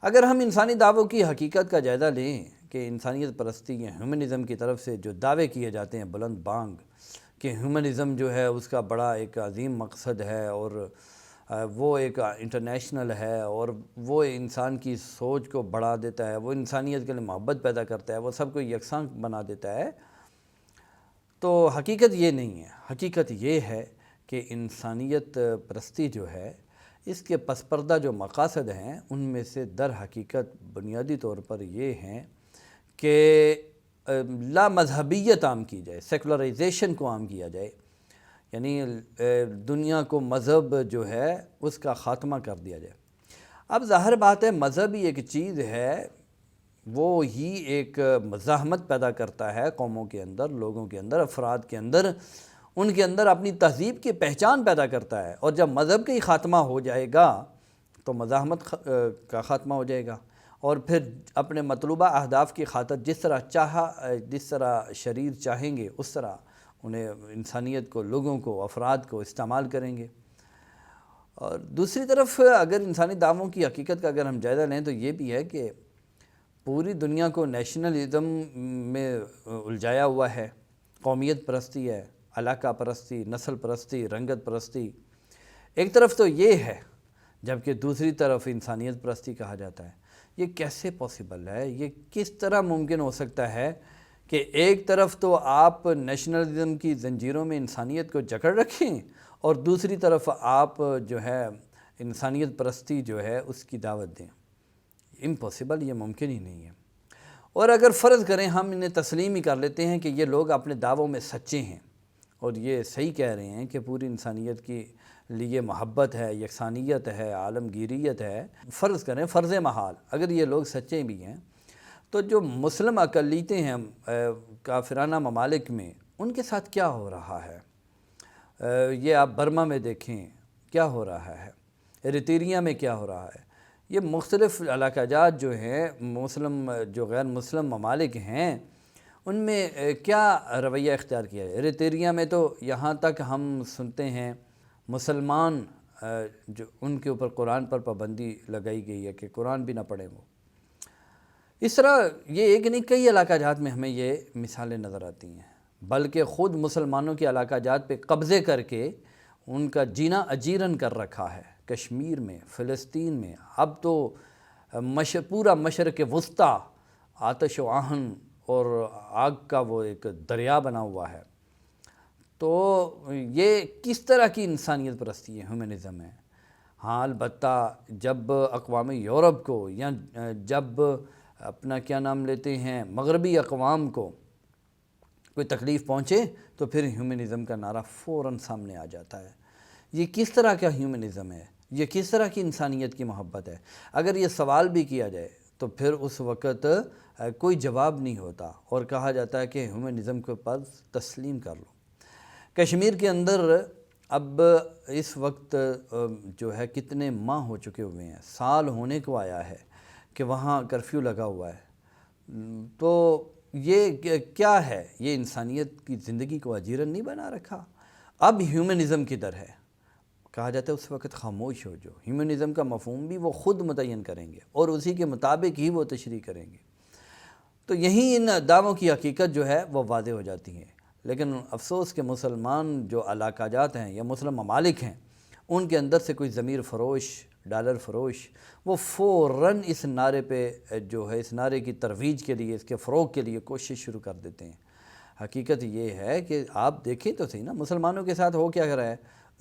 اگر ہم انسانی دعووں کی حقیقت کا جائزہ لیں کہ انسانیت پرستی یا ہیومنزم کی طرف سے جو دعوے کیے جاتے ہیں بلند بانگ کہ ہیومنزم جو ہے اس کا بڑا ایک عظیم مقصد ہے اور وہ ایک انٹرنیشنل ہے اور وہ انسان کی سوچ کو بڑھا دیتا ہے، وہ انسانیت کے لیے محبت پیدا کرتا ہے، وہ سب کو یکساں بنا دیتا ہے، تو حقیقت یہ نہیں ہے۔ حقیقت یہ ہے کہ انسانیت پرستی جو ہے اس کے پس پردہ جو مقاصد ہیں ان میں سے در حقیقت بنیادی طور پر یہ ہیں کہ لا مذہبیت عام کی جائے، سیکولرائزیشن کو عام کیا جائے، یعنی دنیا کو مذہب جو ہے اس کا خاتمہ کر دیا جائے۔ اب ظاہر بات ہے مذہب ہی ایک چیز ہے، وہ ہی ایک مزاحمت پیدا کرتا ہے قوموں کے اندر، لوگوں کے اندر، افراد کے اندر، ان کے اندر اپنی تہذیب کی پہچان پیدا کرتا ہے، اور جب مذہب کا ہی خاتمہ ہو جائے گا تو مزاحمت کا خاتمہ ہو جائے گا، اور پھر اپنے مطلوبہ اہداف کی خاطر جس طرح شریر چاہیں گے اس طرح انہیں انسانیت کو، لوگوں کو، افراد کو استعمال کریں گے۔ اور دوسری طرف اگر انسانی دعووں کی حقیقت کا اگر ہم جائزہ لیں تو یہ بھی ہے کہ پوری دنیا کو نیشنلزم میں الجھایا ہوا ہے، قومیت پرستی ہے، علاقہ پرستی، نسل پرستی، رنگت پرستی ایک طرف تو یہ ہے، جبکہ دوسری طرف انسانیت پرستی کہا جاتا ہے۔ یہ کیسے پاسبل ہے؟ یہ کس طرح ممکن ہو سکتا ہے کہ ایک طرف تو آپ نیشنلزم کی زنجیروں میں انسانیت کو جکڑ رکھیں اور دوسری طرف آپ جو ہے انسانیت پرستی جو ہے اس کی دعوت دیں؟ امپاسبل، یہ ممکن ہی نہیں ہے۔ اور اگر فرض کریں ہم انہیں تسلیم ہی کر لیتے ہیں کہ یہ لوگ اپنے دعووں میں سچے ہیں اور یہ صحیح کہہ رہے ہیں کہ پوری انسانیت کی لیے محبت ہے، یکسانیت ہے، عالمگیریت ہے، فرض کریں فرض محال اگر یہ لوگ سچے بھی ہیں، تو جو مسلم اقلیتیں ہیں کافرانہ ممالک میں ان کے ساتھ کیا ہو رہا ہے؟ یہ آپ برما میں دیکھیں کیا ہو رہا ہے، ایریٹریا میں کیا ہو رہا ہے، یہ مختلف علاقہ جات جو ہیں مسلم جو غیر مسلم ممالک ہیں ان میں کیا رویہ اختیار کیا ہے۔ ایریٹریا میں تو یہاں تک ہم سنتے ہیں مسلمان جو ان کے اوپر قرآن پر پابندی لگائی گئی ہے کہ قرآن بھی نہ پڑھیں وہ۔ اس طرح یہ ایک نہیں کئی علاقہ جات میں ہمیں یہ مثالیں نظر آتی ہیں، بلکہ خود مسلمانوں کے علاقہ جات پہ قبضے کر کے ان کا جینا اجیرن کر رکھا ہے۔ کشمیر میں، فلسطین میں، اب تو پورا مشرق وسطیٰ آتش و آہن اور آگ کا وہ ایک دریا بنا ہوا ہے۔ تو یہ کس طرح کی انسانیت پرستی ہے، ہیومنزم ہے؟ ہاں البتہ جب اقوام یورپ کو یا جب اپنا کیا نام لیتے ہیں مغربی اقوام کو کوئی تکلیف پہنچے تو پھر ہیومنزم کا نعرہ فوراً سامنے آ جاتا ہے۔ یہ کس طرح کا ہیومنزم ہے؟ یہ کس طرح کی انسانیت کی محبت ہے؟ اگر یہ سوال بھی کیا جائے تو پھر اس وقت کوئی جواب نہیں ہوتا اور کہا جاتا ہے کہ ہیومنزم کو بس تسلیم کر لو۔ کشمیر کے اندر اب اس وقت جو ہے کتنے ماہ ہو چکے ہوئے ہیں، سال ہونے کو آیا ہے کہ وہاں کرفیو لگا ہوا ہے، تو یہ کیا ہے؟ یہ انسانیت کی زندگی کو اجیرن نہیں بنا رکھا؟ اب ہیومنزم کدھر ہے؟ کہا جاتا ہے اس وقت خاموش ہو جو۔ ہیومنزم کا مفہوم بھی وہ خود متعین کریں گے اور اسی کے مطابق ہی وہ تشریح کریں گے، تو یہیں ان دعووں کی حقیقت جو ہے وہ واضح ہو جاتی ہے۔ لیکن افسوس کہ مسلمان جو علاقہ جات ہیں یا مسلم ممالک ہیں ان کے اندر سے کوئی ضمیر فروش، ڈالر فروش، وہ فوراً اس نعرے پہ جو ہے اس نعرے کی ترویج کے لیے، اس کے فروغ کے لیے کوشش شروع کر دیتے ہیں۔ حقیقت یہ ہے کہ آپ دیکھیں تو صحیح نا مسلمانوں کے ساتھ ہو کیا رہا ہے۔